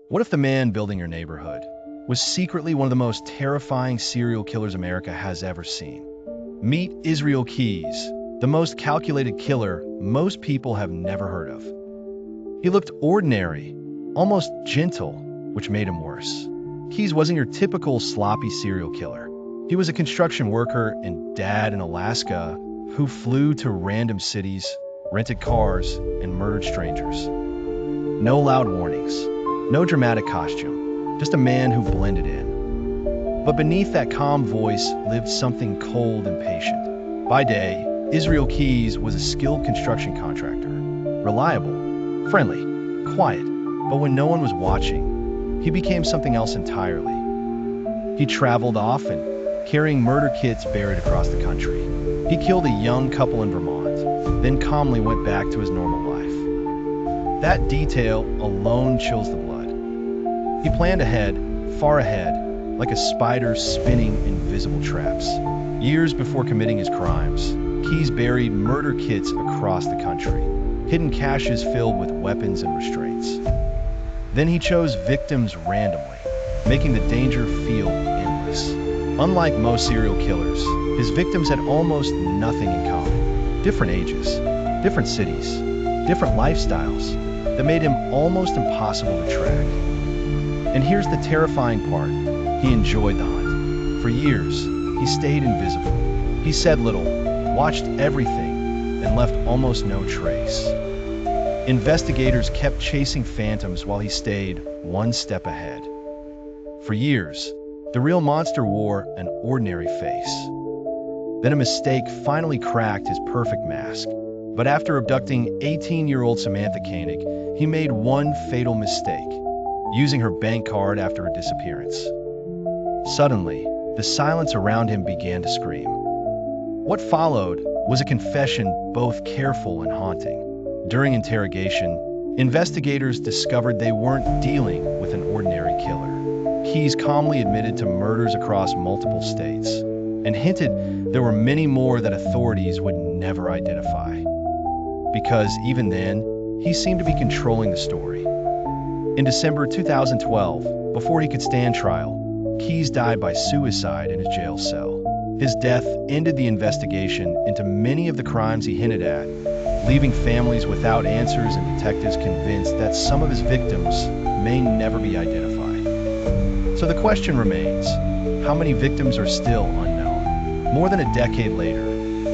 What if the man building your neighborhood was secretly one of the most terrifying serial killers America has ever seen? Meet Israel Keyes, the most calculated killer most people have never heard of. He looked ordinary, almost gentle, which made him worse. Keyes wasn't your typical sloppy serial killer. He was a construction worker and dad in Alaska who flew to random cities, rented cars, and murdered strangers. No loud warnings, no dramatic costume, just a man who blended in. But beneath that calm voice lived something cold and patient. By day, Israel Keyes was a skilled construction contractor, reliable, friendly, quiet, but when no one was watching, he became something else entirely. He traveled often, carrying murder kits buried across the country. He killed a young couple in Vermont, then calmly went back to his normal life. That detail alone chills the blood. He planned ahead, far ahead, like a spider spinning invisible traps. Years before committing his crimes, Keyes buried murder kits across the country, hidden caches filled with weapons and restraints. Then he chose victims randomly, making the danger feel endless. Unlike most serial killers, his victims had almost nothing in common. Different ages, different cities, different lifestyles that made him almost impossible to track. And here's the terrifying part. He enjoyed the hunt. For years, he stayed invisible. He said little, watched everything, and left almost no trace. Investigators kept chasing phantoms while he stayed one step ahead. For years, the real monster wore an ordinary face. Then a mistake finally cracked his perfect mask. But after abducting 18-year-old Samantha Koenig, he made one fatal mistake, using her bank card after her disappearance. Suddenly, the silence around him began to scream. What followed was a confession both careful and haunting. During interrogation, investigators discovered they weren't dealing with an ordinary killer. Keyes calmly admitted to murders across multiple states and hinted there were many more that authorities would never identify. Because even then, he seemed to be controlling the story. In December 2012, before he could stand trial, Keyes died by suicide in his jail cell. His death ended the investigation into many of the crimes he hinted at, leaving families without answers and detectives convinced that some of his victims may never be identified. So the question remains, how many victims are still unknown? More than a decade later,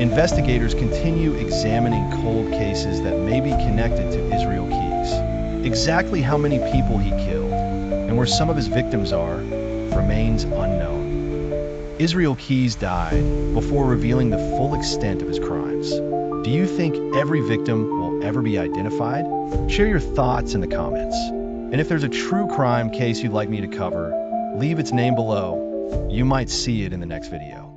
investigators continue examining cold cases that may be connected to Israel Keyes. Exactly how many people he killed and where some of his victims are remains unknown. Israel Keyes died before revealing the full extent of his crimes. Do you think every victim will ever be identified? Share your thoughts in the comments. And if there's a true crime case you'd like me to cover, leave its name below. You might see it in the next video.